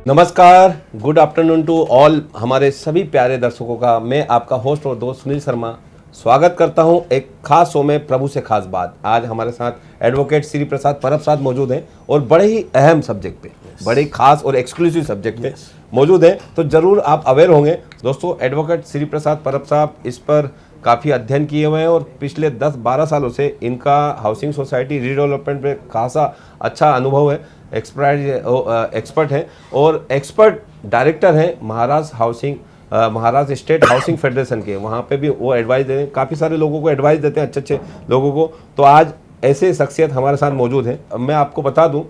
नमस्कार, good afternoon to all हमारे सभी प्यारे दर्शकों का। मैं आपका होस्ट और दोस्त सुनील शर्मा स्वागत करता हूं एक खास शो में प्रभु से खास बात। आज हमारे साथ एडवोकेट श्री प्रसाद परब साहब मौजूद हैं और बड़े ही अहम सब्जेक्ट पे, बड़े ही खास और एक्सक्लूसिव सब्जेक्ट पे मौजूद हैं, तो जरूर आप अवेयर होंगे। दोस्तों, एडवोकेट श्री प्रसाद परब साहब इस पर काफ़ी अध्ययन किए हुए हैं और पिछले 10-12 सालों से इनका हाउसिंग सोसाइटी रीडेवलपमेंट में खासा अच्छा अनुभव है। एक्सपर्ट हैं और एक्सपर्ट डायरेक्टर हैं महाराष्ट्र स्टेट हाउसिंग फेडरेशन के। वहाँ पे भी वो एडवाइस देते हैं, काफ़ी सारे लोगों को एडवाइस देते हैं, अच्छे लोगों को। तो आज ऐसे शख्सियत हमारे साथ मौजूद हैं। मैं आपको बता दूं,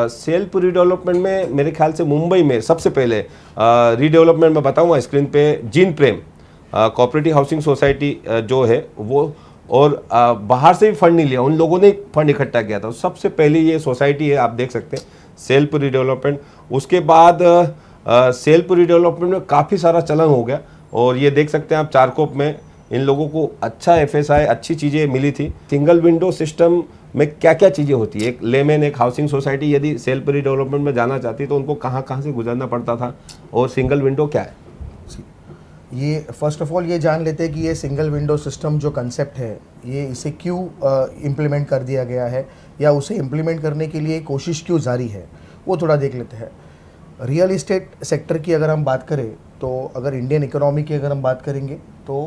सेल्फ रीडेवलपमेंट में मेरे ख्याल से मुंबई में सबसे पहले रीडेवलपमेंट में बताऊँगा स्क्रीन पे जीन प्रेम कोऑपरेटिव हाउसिंग सोसाइटी जो है वो, और बाहर से भी फंड नहीं लिया, उन लोगों ने फंड इकट्ठा किया था। सबसे पहले ये सोसाइटी है, आप देख सकते हैं, सेल्फ रीडेवलपमेंट। उसके बाद सेल्फ रीडेवलपमेंट में काफ़ी सारा चलन हो गया और ये देख सकते हैं आप चारकोप में इन लोगों को अच्छा FSI अच्छी चीज़ें मिली थी। सिंगल विंडो सिस्टम में क्या क्या चीज़ें होती है, एक लेमैन एक हाउसिंग सोसाइटी यदि सेल्फ रीडेवलपमेंट में जाना चाहती तो उनको कहाँ कहाँ से गुजरना पड़ता था, और सिंगल विंडो क्या है? ये फर्स्ट ऑफ ऑल ये जान लेते हैं कि ये सिंगल विंडो सिस्टम जो कंसेप्ट है, ये इसे क्यों इम्प्लीमेंट कर दिया गया है या उसे इम्प्लीमेंट करने के लिए कोशिश क्यों जारी है, वो थोड़ा देख लेते हैं। रियल इस्टेट सेक्टर की अगर हम बात करें तो अगर इंडियन इकोनॉमी की अगर हम बात करेंगे तो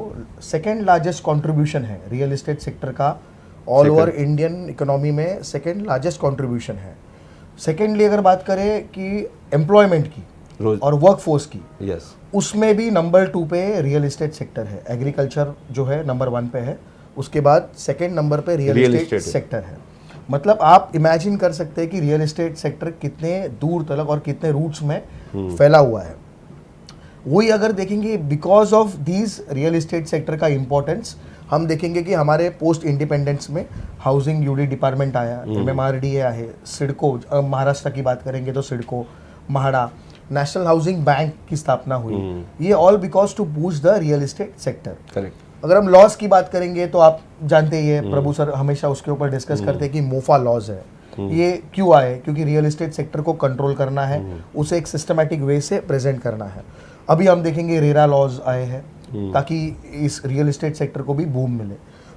सेकेंड लार्जेस्ट कंट्रीब्यूशन है रियल इस्टेट सेक्टर का। ऑल ओवर इंडियन इकोनॉमी में सेकेंड लार्जेस्ट कंट्रीब्यूशन है। सेकेंडली अगर बात करें कि एम्प्लॉयमेंट की और वर्कफोर्स की, उसमें भी नंबर 2 पे रियल इस्टेट सेक्टर है। एग्रीकल्चर जो है नंबर 1 पे है, उसके बाद सेकंड नंबर पे रियल इस्टेट सेक्टर है। मतलब आप इमेजिन कर सकते हैं कि रियल इस्टेट सेक्टर कितने दूर तक और कितने रूट्स में फैला हुआ है। वही अगर देखेंगे because of these real estate sector का इम्पोर्टेंस, हम देखेंगे कि हमारे पोस्ट इंडिपेंडेंस में हाउसिंग यूडी डिपार्टमेंट आया, MMRDA आहे, सिडको, महाराष्ट्र की बात करेंगे तो CIDCO, MHADA, national housing bank की स्थापना हुई। ये all because to boost the real estate sector. Correct. अगर हम लॉज की बात करेंगे तो आप जानते ही है, प्रभु सर हमेशा उसके ऊपर डिस्कस करते हैं कि मोफा लॉज है। ये क्यों आए? क्योंकि रियल इस्टेट सेक्टर को कंट्रोल करना है, उसे एक सिस्टमैटिक वे से प्रेजेंट करना है। अभी हम देखेंगे रेरा लॉज आए हैं ताकि इस रियल इस्टेट सेक्टर को भी बूम मिले।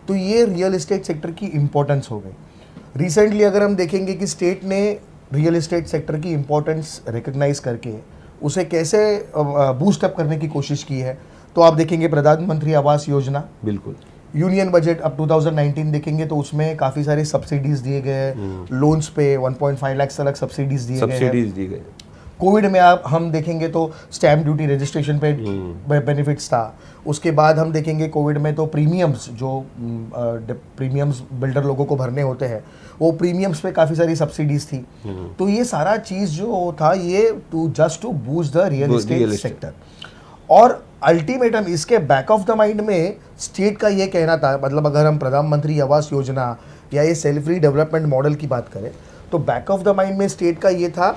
तो ये रियल इस्टेट सेक्टर की इंपॉर्टेंस हो गई। रिसेंटली अगर हम देखेंगे कि स्टेट ने रियल इस्टेट सेक्टर की इम्पोर्टेंस रिकग्नाइज करके उसे कैसे बूस्ट अप करने की कोशिश की है, तो आप देखेंगे प्रधानमंत्री आवास योजना, बिल्कुल यूनियन बजट अब 2019 देखेंगे तो उसमें काफ़ी सारी सब्सिडीज दिए गए, लोन्स पे 1.5 लाख तक सब्सिडीज दिए गए। कोविड में आप हम देखेंगे तो स्टैम्प ड्यूटी रजिस्ट्रेशन पे बेनिफिट्स था। उसके बाद हम देखेंगे कोविड में तो प्रीमियम्स जो प्रीमियम्स बिल्डर लोगों को भरने होते हैं, वो प्रीमियम्स पे काफ़ी सारी सब्सिडीज थी। तो ये सारा चीज़ जो था ये just to boost the real estate sector. और अल्टीमेटम इसके बैक ऑफ द माइंड में स्टेट का ये कहना था, मतलब अगर हम प्रधानमंत्री आवास योजना या ये सेल्फ डेवलपमेंट मॉडल की बात करें तो बैक ऑफ द माइंड में स्टेट का ये था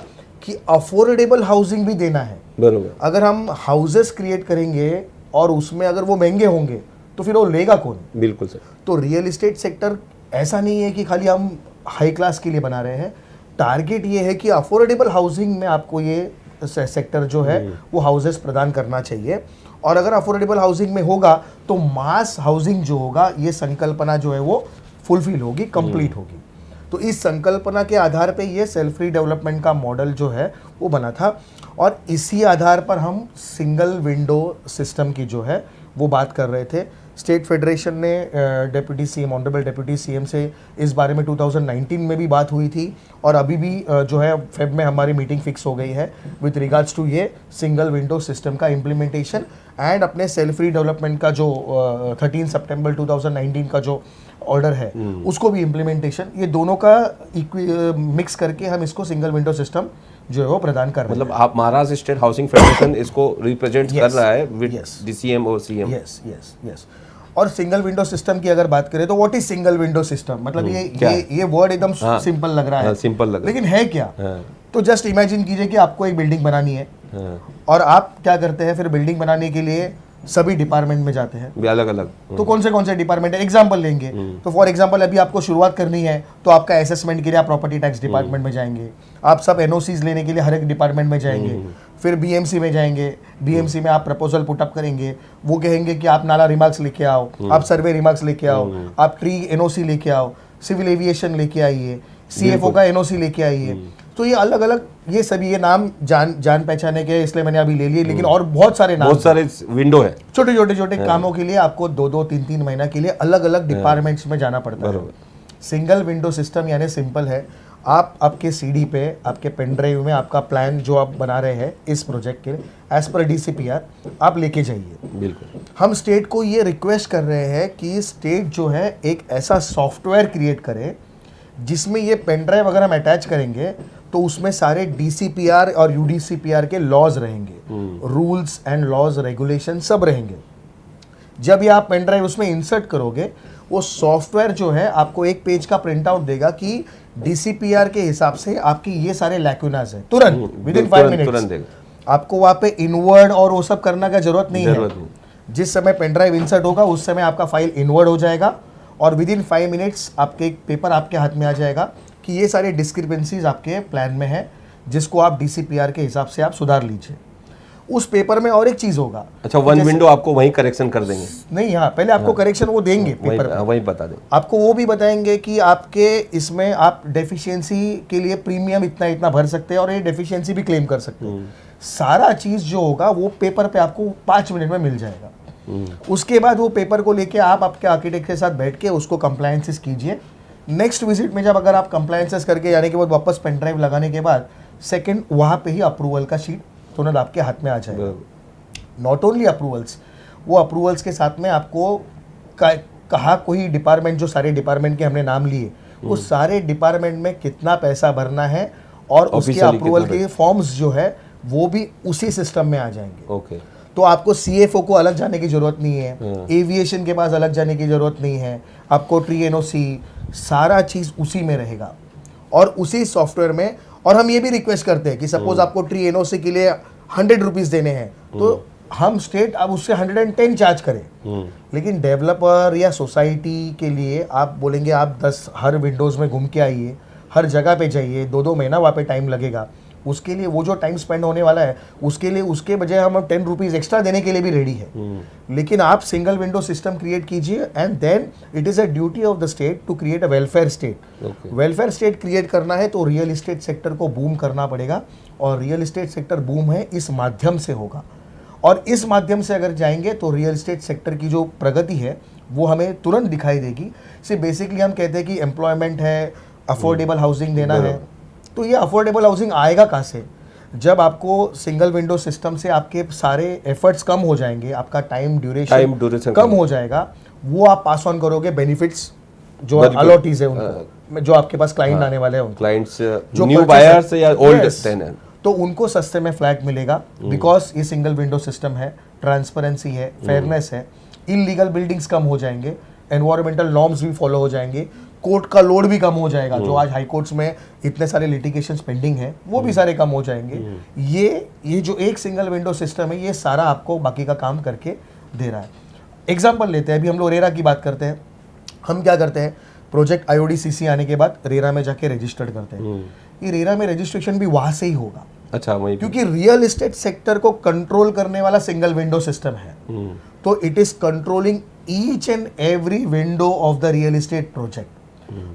कि अफोर्डेबल हाउसिंग भी देना है। बरोबर। अगर हम हाउसेस क्रिएट करेंगे और उसमें अगर वो महंगे होंगे तो फिर वो लेगा कौन? बिल्कुल सर। तो रियल इस्टेट सेक्टर ऐसा नहीं है कि खाली हम हाई क्लास के लिए बना रहे हैं। टारगेट ये है कि अफोर्डेबल हाउसिंग में आपको ये सेक्टर जो है वो हाउसेस प्रदान करना चाहिए। और अगर अफोर्डेबल हाउसिंग में होगा तो मास हाउसिंग जो होगा, ये संकल्पना जो है वो फुलफिल होगी, कंप्लीट होगी। तो इस संकल्पना के आधार पे ये सेल्फ रीडेवलपमेंट का मॉडल जो है वो बना था। और इसी आधार पर हम सिंगल विंडो सिस्टम की जो है वो बात कर रहे थे। स्टेट फेडरेशन ने deputy CM, honourable deputy CM से इस बारे में 2019 में भी बात हुई थी और अभी भी जो है फेब में हमारी मीटिंग फिक्स हो गई है विथ रिगार्ड्स टू ये सिंगल विंडो सिस्टम का इम्प्लीमेंटेशन एंड अपने सेल्फ रीडेवलपमेंट का जो 13 सितंबर 2019 का जो ऑर्डर है उसको भी इम्प्लीमेंटेशन, ये दोनों का मिक्स करके हम इसको सिंगल विंडो सिस्टम जो है वो प्रदान कर रहे हैं। मतलब आप महाराष्ट्र स्टेट हाउसिंग फेडरेशन इसको रिप्रेजेंट कर रहा है विद DCM और CM। यस। और सिंगल विंडो सिस्टम की अगर बात करें तो what is single window system? मतलब ये वर्ड एकदम सिंपल लग रहा है, सिंपल लग रहा है, लेकिन है क्या? तो जस्ट इमेजिन कीजिए कि आपको एक बिल्डिंग बनानी है और आप क्या करते हैं, फिर बिल्डिंग बनाने के लिए सभी डिपार्टमेंट में जाते हैं। अलग अलग। तो कौन से डिपार्टमेंट है, एग्जाम्पल लेंगे तो फॉर एग्जाम्पल अभी आपको शुरुआत करनी है तो आपका असेसमेंट के लिए आप प्रॉपर्टी टैक्स डिपार्टमेंट में जाएंगे, आप सब एनओसीज लेने के लिए हर एक डिपार्टमेंट में जाएंगे, फिर बीएमसी में जाएंगे, बीएमसी में आप प्रपोजल पुटअप करेंगे, वो कहेंगे कि आप नाला रिमार्क्स लेके आओ, आप सर्वे रिमार्क्स लेके आओ, आप ट्री एनओसी लेके आओ, सिविल एविएशन लेके आइए, सीएफओ का एनओसी लेके आइए। तो ये अलग अलग, ये सभी ये नाम जान पहचाने के इसलिए मैंने अभी ले लिए, लेकिन और बहुत सारे नाम, बहुत सारे विंडो है। छोटे कामों के लिए आपको 2-2 3-3 महीना के लिए अलग अलग डिपार्टमेंट्स में जाना पड़ता है। सिंगल विंडो सिस्टम यानी सिंपल है, आप आपके सीडी पे, आपके पेन ड्राइव में आपका प्लान जो आप बना रहे हैं इस प्रोजेक्ट के एज पर डीसीपीआर आप लेके जाइए। बिल्कुल। हम स्टेट को ये रिक्वेस्ट कर रहे हैं कि स्टेट जो है एक ऐसा सॉफ्टवेयर क्रिएट करे जिसमें ये पेन ड्राइव अगर हम अटैच करेंगे तो उसमें सारे डीसीपीआर और यूडीसीपीआर के लॉज रहेंगे, रूल्स एंड लॉज रेगुलेशन सब रहेंगे। जब ये आप पेन ड्राइव उसमें इंसर्ट करोगे, वो सॉफ्टवेयर जो है आपको एक पेज का प्रिंट आउट देगा कि डीसीपीआर के हिसाब से आपकी ये सारे लैक्यूनास है, तुरंत विद इन 5 मिनट्स। आपको वहाँ पे इनवर्ड और वो सब करने का जरूरत नहीं है। जिस समय पेन ड्राइव इंसर्ट होगा उस समय आपका फाइल इनवर्ड हो जाएगा और विद इन 5 मिनट्स आपके एक पेपर आपके हाथ में आ जाएगा कि ये सारे डिस्क्रिपेंसीज आपके प्लान में है, जिसको आप डीसीपीआर के हिसाब से आप सुधार लीजिए। उस पेपर में और एक चीज होगा। अच्छा, वन विंडो आपको वहीं करेक्शन कर देंगे? नहीं, हाँ, पहले आपको करेक्शन वो देंगे पेपर में, वहीं बता दें। आपको वो भी बताएंगे कि आपके इसमें आप डेफिशिएंसी के लिए प्रीमियम इतना इतना भर सकते हैं और ये डेफिशिएंसी भी क्लेम कर सकते हैं। सारा चीज जो होगा वो पेपर पे आपको 5 मिनट में मिल जाएगा। उसके बाद वो पेपर को लेके आप आपके आर्किटेक्ट के साथ बैठ के उसको कंप्लायंसेस कीजिए। नेक्स्ट विजिट में जब अगर आप कंप्लायंसेस करके जाने के बाद वापस पेन ड्राइव लगाने के बाद सेकंड वहाँ पे ही अप्रूवल का शीट तुरंत आपके हाथ में आ जाएगा। नॉट ओनली अप्रूवल्स, वो अप्रूवल्स के साथ में आपको कहा कोई डिपार्टमेंट, जो सारे डिपार्टमेंट के हमने नाम लिए, वो सारे डिपार्टमेंट में कितना पैसा भरना है और उसके अप्रूवल के फॉर्म्स जो है वो भी उसी सिस्टम में आ जाएंगे। ओके। तो आपको सीएफओ को अलग जाने की जरूरत नहीं है, एविएशन के पास अलग जाने की जरूरत नहीं है, आपको ट्री एनओसी सारा चीज उसी में रहेगा और उसी सॉफ्टवेयर में। और हम ये भी रिक्वेस्ट करते हैं कि सपोज आपको ट्री एनओसी के लिए 100 रुपीज देने हैं तो हम स्टेट अब उससे 110 चार्ज करें, लेकिन डेवलपर या सोसाइटी के लिए आप बोलेंगे आप 10 हर विंडोज में घूम के आइए, हर जगह पे जाइए, 2-2 महीना वहाँ पे टाइम लगेगा। उसके लिए वो जो टाइम स्पेंड होने वाला है उसके लिए उसके बजाय हम 10 रुपीज एक्स्ट्रा देने के लिए भी रेडी है। लेकिन आप सिंगल विंडो सिस्टम क्रिएट कीजिए and then it is a duty of the state to create a welfare state. Welfare state create करना है तो रियल इस्टेट सेक्टर को बूम करना पड़ेगा और रियल इस्टेट सेक्टर बूम है इस माध्यम से होगा। और इस माध्यम से अगर जाएंगे तो रियल इस्टेट सेक्टर की जो प्रगति है वो हमें तुरंत दिखाई देगी। से बेसिकली हम कहते हैं कि एम्प्लॉयमेंट है, अफोर्डेबल हाउसिंग देना है, तो ये अफोर्डेबल हाउसिंग आएगा कहाँ से? जब आपको सिंगल विंडो सिस्टम से आपके सारे एफर्ट्स कम हो जाएंगे, आपका टाइम ड्यूरेशन कम हो जाएगा, वो आप पास ऑन करोगे बेनिफिट्स जो अलॉटीज है उनको, जो आपके पास क्लाइंट आने वाले हैं उनको, क्लाइंट्स जो न्यू बायर्स या ओल्ड टेनेंट, तो उनको सस्ते में फ्लैट मिलेगा बिकॉज ये सिंगल विंडो सिस्टम है, ट्रांसपेरेंसी है, फेयरनेस है, इलीगल बिल्डिंग्स कम हो जाएंगे, एनवायरमेंटल नॉर्म्स भी फॉलो हो जाएंगे, कोर्ट का लोड भी कम हो जाएगा। जो आज हाई कोर्ट्स में इतने सारे लिटिगेशंस पेंडिंग है वो भी सारे कम हो जाएंगे। ये जो एक सिंगल विंडो सिस्टम है ये सारा आपको बाकी का काम करके दे रहा है। एग्जांपल लेते हैं, अभी हम लोग रेरा की बात करते हैं। हम क्या करते हैं, प्रोजेक्ट IODCC आने के बाद रेरा में जाके रजिस्टर्ड करते हैं। ये रेरा में रजिस्ट्रेशन भी वहां से ही होगा। अच्छा, वही, क्योंकि रियल एस्टेट सेक्टर को कंट्रोल करने वाला सिंगल विंडो सिस्टम है, तो it is controlling each and every window of the real estate project.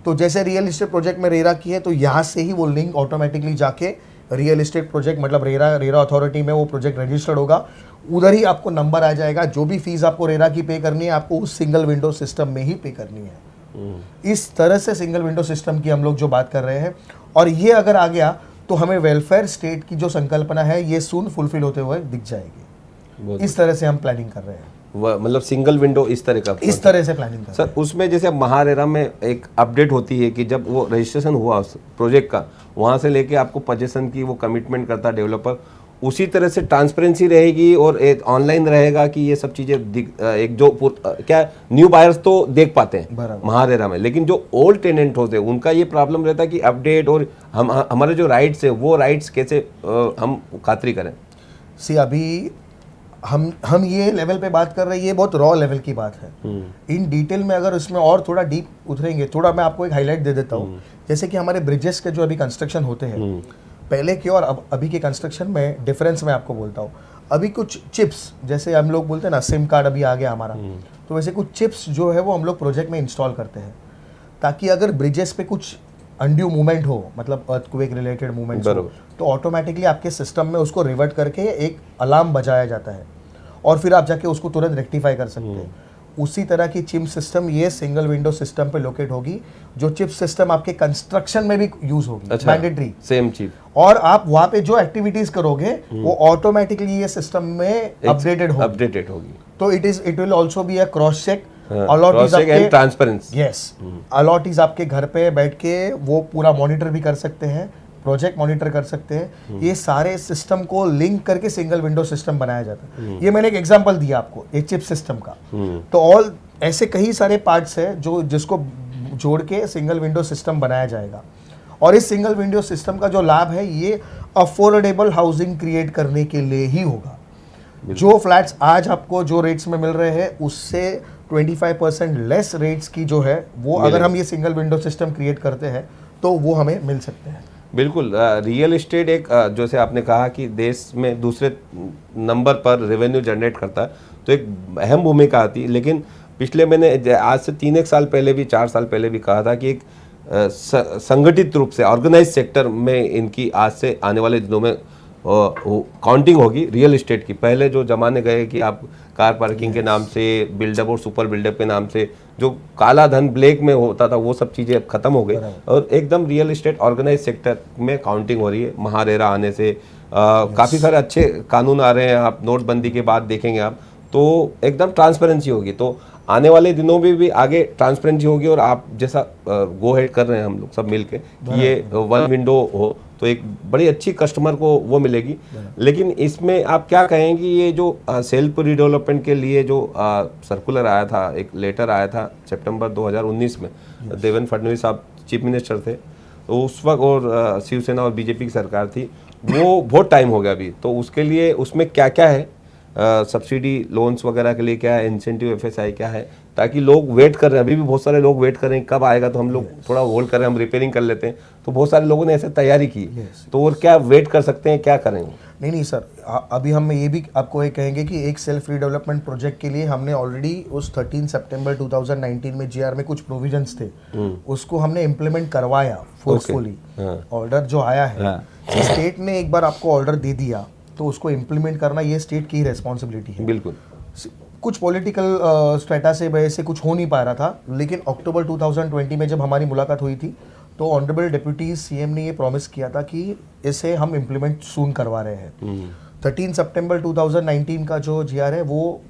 तो जैसे रियल एस्टेट प्रोजेक्ट में रेरा की है तो यहाँ से ही वो लिंक ऑटोमेटिकली जाके रियल एस्टेट प्रोजेक्ट मतलब रेरा अथॉरिटी में वो प्रोजेक्ट रजिस्टर्ड होगा, उधर ही आपको नंबर आ जाएगा। जो भी फीस आपको रेरा की पे करनी है आपको उस सिंगल विंडो सिस्टम में ही पे करनी है। इस तरह से सिंगल विंडो सिस्टम की हम लोग जो बात कर रहे हैं, और ये अगर आ गया तो हमें वेलफेयर स्टेट की जो संकल्पना है ये सून फुलफिल होते हुए दिख जाएगी। इस तरह से हम प्लानिंग कर रहे हैं, मतलब सिंगल विंडो इस तरह का, इस तरह से प्लानिंग कर सर। उसमें जैसे महारेरा में एक अपडेट होती है कि जब वो रजिस्ट्रेशन हुआ उस प्रोजेक्ट का, वहाँ से लेके आपको पोजीशन की वो कमिटमेंट करता है डेवलपर, उसी तरह से ट्रांसपेरेंसी रहेगी और एक ऑनलाइन रहेगा कि ये सब चीज़ें एक जो क्या न्यू बायर्स तो देख पाते हैं महारेरा में, लेकिन जो ओल्ड टेनेंट होते हैं उनका ये प्रॉब्लम रहता है कि अपडेट और हमारे जो राइट्स है वो राइट्स कैसे हम खातरी करें। सी अभी हम ये लेवल पे बात कर रहे हैं, ये बहुत रॉ लेवल की बात है। इन डिटेल में अगर उसमें और थोड़ा डीप उतरेंगे, थोड़ा मैं आपको एक हाईलाइट दे देता हूँ। जैसे कि हमारे ब्रिजेस के जो अभी कंस्ट्रक्शन होते हैं, पहले के और अभी के कंस्ट्रक्शन में डिफरेंस मैं आपको बोलता हूँ। अभी कुछ चिप्स, जैसे हम लोग बोलते हैं ना सिम कार्ड अभी आ गया हमारा, तो वैसे कुछ चिप्स जो है वो हम लोग प्रोजेक्ट में इंस्टॉल करते हैं, ताकि अगर ब्रिजेस पे कुछ अनड्यू मूवमेंट हो, मतलब अर्थक्वेक रिलेटेड मूवमेंट हो, तो ऑटोमेटिकली आपके सिस्टम में उसको रिवर्ट करके एक अलार्म बजाया जाता है और फिर आप जाके उसको तुरंत रेक्टिफाई कर सकते हैं। उसी तरह की चिप सिस्टम ये सिंगल विंडो सिस्टम पे लोकेट होगी, जो चिप सिस्टम आपके कंस्ट्रक्शन में भी यूज होगी, मैंडेटरी सेम चिप। और आप वहाँ पे जो एक्टिविटीज करोगे वो ऑटोमेटिकली ये सिस्टम में अपडेटेड होगी। तो it will also be a cross check, allot is आपके ट्रांसपेरेंसी। यस, अलॉट इज आपके घर पे बैठ के वो पूरा मॉनिटर भी कर सकते हैं, प्रोजेक्ट मॉनिटर कर सकते हैं। ये सारे सिस्टम को लिंक करके सिंगल विंडो सिस्टम बनाया जाता है। ये मैंने एक एग्जांपल दिया आपको एक चिप सिस्टम का। तो ऑल ऐसे कई सारे पार्ट्स है जो जिसको जोड़ के सिंगल विंडो सिस्टम बनाया जाएगा। और इस सिंगल विंडो सिस्टम का जो लाभ है, ये अफोर्डेबल हाउसिंग क्रिएट करने के लिए ही होगा। जो फ्लैट्स आज आपको जो रेट्स में मिल रहे हैं, उससे 25% लेस रेट्स की जो है वो अगर हम ये सिंगल विंडो सिस्टम क्रिएट करते हैं तो वो हमें मिल सकते हैं। बिल्कुल। रियल एस्टेट एक जैसे आपने कहा कि देश में दूसरे नंबर पर रेवेन्यू जनरेट करता है, तो एक अहम भूमिका आती है। लेकिन पिछले मैंने आज से 3-1 साल पहले भी, 4 साल पहले भी कहा था कि एक संगठित रूप से ऑर्गेनाइज सेक्टर में इनकी आज से आने वाले दिनों में काउंटिंग होगी रियल एस्टेट की। पहले जो जमाने गए कि आप कार पार्किंग के नाम से, बिल्डअप और सुपर बिल्डअप के नाम से जो काला धन ब्लैक में होता था, वो सब चीज़ें अब खत्म हो गई और एकदम रियल एस्टेट ऑर्गेनाइज सेक्टर में काउंटिंग हो रही है। महारेरा आने से काफ़ी सारे अच्छे कानून आ रहे हैं। आप नोटबंदी के बाद देखेंगे आप, तो एकदम ट्रांसपेरेंसी होगी। तो आने वाले दिनों में भी आगे ट्रांसपेरेंसी होगी और आप जैसा गो हेड कर रहे हैं हम लोग सब मिलके कि ये वन विंडो हो, तो एक बड़ी अच्छी कस्टमर को वो मिलेगी। लेकिन इसमें आप क्या कहेंगे, ये जो सेल्फ रिडेवलपमेंट के लिए जो सर्कुलर आया था, एक लेटर आया था सितंबर 2019 में, देवेंद्र फडणवीस साहब चीफ मिनिस्टर थे तो उस वक्त, और शिवसेना और बीजेपी की सरकार थी, वो बहुत टाइम हो गया अभी। तो उसके लिए उसमें क्या क्या है, सब्सिडी लोन्स वगैरह के लिए क्या है, इंसेंटिव एफएसआई क्या है, ताकि लोग वेट कर रहे हैं। अभी भी बहुत सारे लोग वेट कर रहे हैं कब आएगा, तो हम लोग थोड़ा होल्ड कर रहे हैं, हम रिपेयरिंग कर लेते हैं। तो बहुत सारे लोगों ने ऐसे तैयारी की। तो और क्या वेट कर सकते हैं, क्या करेंगे? नहीं सर, अभी हम ये भी आपको ये कहेंगे कि एक सेल्फ रीडेवलपमेंट प्रोजेक्ट के लिए हमने ऑलरेडी उस 13 सितंबर 2019 में जीआर में कुछ प्रोविजंस थे, उसको हमने इम्प्लीमेंट करवाया फोर्सफुली। ऑर्डर जो आया है, स्टेट ने एक बार आपको ऑर्डर दे दिया तो उसको इम्प्लीमेंट करना ये स्टेट की रिस्पॉन्सिबिलिटी है। बिल्कुल। कुछ पॉलिटिकल स्ट्रेटा से वजह से कुछ हो नहीं पा रहा था, लेकिन अक्टूबर 2020 में जब हमारी मुलाकात हुई थी तो ऑनरेबल डिप्यूटी सीएम ने ये प्रॉमिस किया था कि इसे हम इम्प्लीमेंट सून करवा रहे हैं। 13 सितंबर 2019 का जो जीआर है वो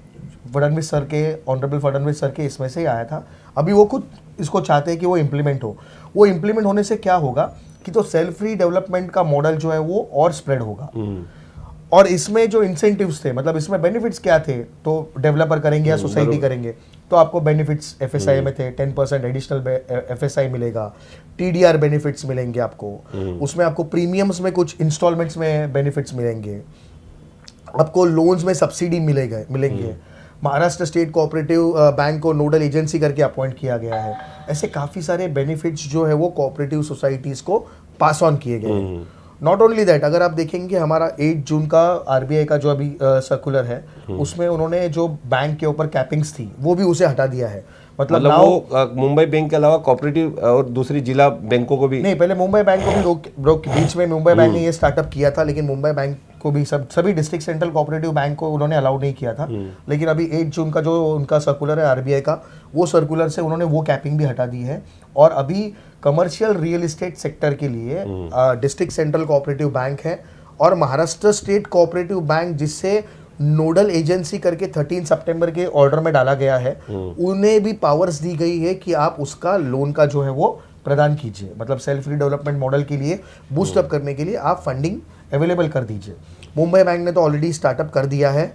फडणवीस सर के, ऑनरेबल फडणवीस सर के इसमें से ही आया था। अभी वो खुद इसको चाहते हैं कि वो इम्प्लीमेंट हो। वो इम्प्लीमेंट होने से क्या होगा कि तो सेल्फ रीडेवलपमेंट का मॉडल जो है वो और स्प्रेड होगा। और इसमें जो इंसेंटिव्स थे, मतलब इसमें बेनिफिट्स क्या थे, तो डेवलपर करेंगे या सोसाइटी करेंगे तो आपको बेनिफिट्स एफएसआई में थे, 10% एडिशनल एफएसआई मिलेगा, टीडीआर बेनिफिट्स मिलेंगे आपको, उसमें आपको प्रीमियम्स में कुछ इंस्टॉलमेंट्स में बेनिफिट्स मिलेंगे, आपको लोन्स में सब्सिडी मिलेंगे। महाराष्ट्र स्टेट कोऑपरेटिव बैंक को नोडल एजेंसी करके अपॉइंट किया गया है। ऐसे काफ़ी सारे बेनिफिट्स जो है वो कोऑपरेटिव सोसाइटीज़ को पास ऑन किए गए हैं। नॉट ओनली दैट, अगर आप देखेंगे हमारा 8 जून का आरबीआई का जो अभी सर्कुलर है, उसमें उन्होंने जो बैंक के ऊपर कैपिंग्स थी वो भी उसे हटा दिया है। मतलब वो मुंबई बैंक के अलावा कोऑपरेटिव और दूसरी जिला बैंकों को भी नहीं, पहले मुंबई बैंक को भी बीच में मुंबई बैंक ने ये स्टार्टअप किया था, लेकिन मुंबई बैंक को भी सभी डिस्ट्रिक्ट सेंट्रल कोऑपरेटिव बैंक को उन्होंने अलाउ नहीं किया था। लेकिन अभी 8 जून का जो उनका सर्कुलर है आरबीआई का, वो सर्कुलर से उन्होंने वो कैपिंग भी हटा दी है। और अभी कमर्शियल रियल एस्टेट सेक्टर के लिए डिस्ट्रिक्ट सेंट्रल कोऑपरेटिव बैंक है और महाराष्ट्र स्टेट कोऑपरेटिव बैंक, जिससे नोडल एजेंसी करके 13 सितंबर के ऑर्डर में डाला गया है, उन्हें भी पावर्स दी गई है कि आप उसका लोन का जो है वो प्रदान कीजिए। मतलब सेल्फ रीडेवलपमेंट मॉडल के लिए बूस्टअप करने के लिए आप फंडिंग अवेलेबल कर दीजिए। मुंबई बैंक ने तो ऑलरेडी स्टार्टअप कर दिया है।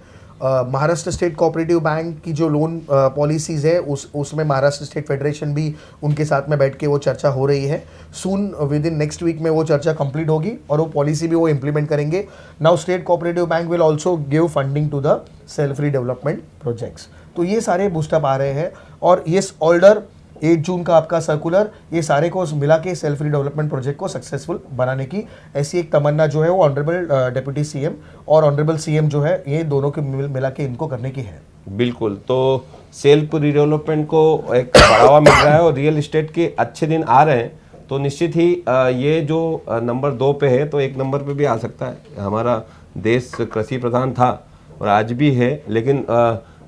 महाराष्ट्र स्टेट कोऑपरेटिव बैंक की जो लोन पॉलिसीज़ है उसमें महाराष्ट्र स्टेट फेडरेशन भी उनके साथ में बैठ के वो चर्चा हो रही है। Soon within next week में वो चर्चा कंप्लीट होगी और वो पॉलिसी भी वो इम्प्लीमेंट करेंगे। Now state cooperative bank will also give funding to the self redevelopment projects. तो ये सारे बूस्टअप आ रहे हैं और ये ऑर्डर 8 जून का आपका सर्कुलर, ये सारे को मिला के सेल्फ रीडेवलपमेंट प्रोजेक्ट को सक्सेसफुल बनाने की ऐसी एक तमन्ना जो है वो ऑनरेबल डिप्टी सीएम और ऑनरेबल सीएम जो है ये दोनों के मिला के इनको करने की है। बिल्कुल, तो सेल्फ रीडेवलपमेंट को एक बढ़ावा मिल रहा है और रियल इस्टेट के अच्छे दिन आ रहे हैं, तो निश्चित ही ये जो नंबर 2 पे है तो 1 नंबर पे भी आ सकता है। हमारा देश कृषि प्रधान था और आज भी है, लेकिन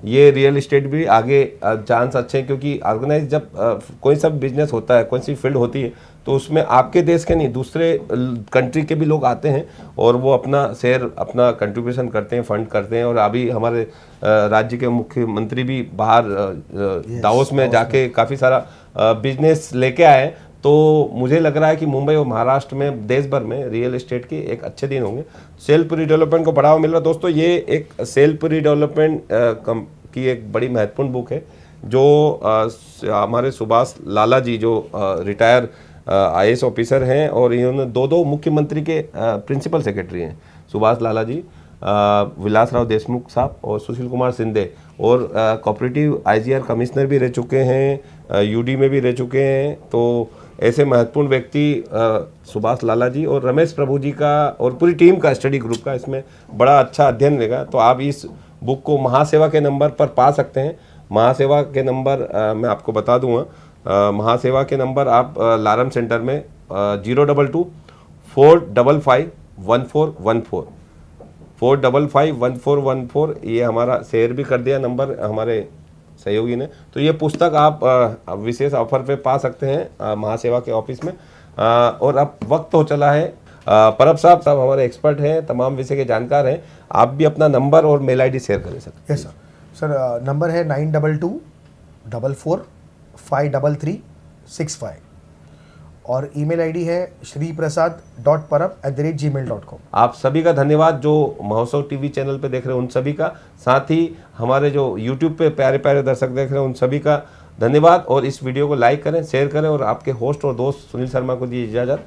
ये रियल इस्टेट भी आगे चांस अच्छे हैं, क्योंकि ऑर्गेनाइज जब कोई सा बिजनेस होता है, कोई सी फील्ड होती है, तो उसमें आपके देश के नहीं दूसरे कंट्री के भी लोग आते हैं और वो अपना शेयर अपना कंट्रीब्यूशन करते हैं, फंड करते हैं। और अभी हमारे राज्य के मुख्यमंत्री भी बाहर दावोस में जाके काफ़ी सारा बिजनेस लेके आए। तो मुझे लग रहा है कि मुंबई और महाराष्ट्र में देश भर में रियल एस्टेट के एक अच्छे दिन होंगे। सेल्फ रीडेवलपमेंट को बढ़ावा मिल रहा है। दोस्तों, ये एक सेल्फ रीडेवलपमेंट की एक बड़ी महत्वपूर्ण बुक है जो हमारे सुभाष लाला जी जो रिटायर IAS ऑफिसर हैं और इन्होंने 2 मुख्यमंत्री के प्रिंसिपल सेक्रेटरी हैं, सुभाष लाला जी, विलासराव देशमुख साहब और सुशील कुमार शिंदे, और कोऑपरेटिव IGR कमिश्नर भी रह चुके हैं, UD में भी रह चुके हैं। तो ऐसे महत्वपूर्ण व्यक्ति सुभाष लाला जी और रमेश प्रभु जी का और पूरी टीम का स्टडी ग्रुप का इसमें बड़ा अच्छा अध्ययन रहेगा। तो आप इस बुक को महासेवा के नंबर पर पा सकते हैं। महासेवा के नंबर मैं आपको बता दूंगा। महासेवा के नंबर आप लारम सेंटर में 022 455 1414 455 1414 ये हमारा शेयर भी कर दिया नंबर हमारे सहयोगी ने। तो ये पुस्तक आप विशेष ऑफर पे पा सकते हैं महासेवा के ऑफिस में। और अब वक्त हो चला है, परब साहब हमारे एक्सपर्ट हैं, तमाम विषय के जानकार हैं, आप भी अपना नंबर और मेल ID शेयर कर सकते हैं। यस सर, नंबर है 922 44 53365 और ईमेल ID है shriprasad.parab@gmail.com। आप सभी का धन्यवाद जो महोत्सव टीवी चैनल पे देख रहे हैं उन सभी का, साथ ही हमारे जो यूट्यूब पे प्यारे प्यारे दर्शक देख रहे हैं उन सभी का धन्यवाद। और इस वीडियो को लाइक करें, शेयर करें और आपके होस्ट और दोस्त सुनील शर्मा को दीजिए इजाज़त।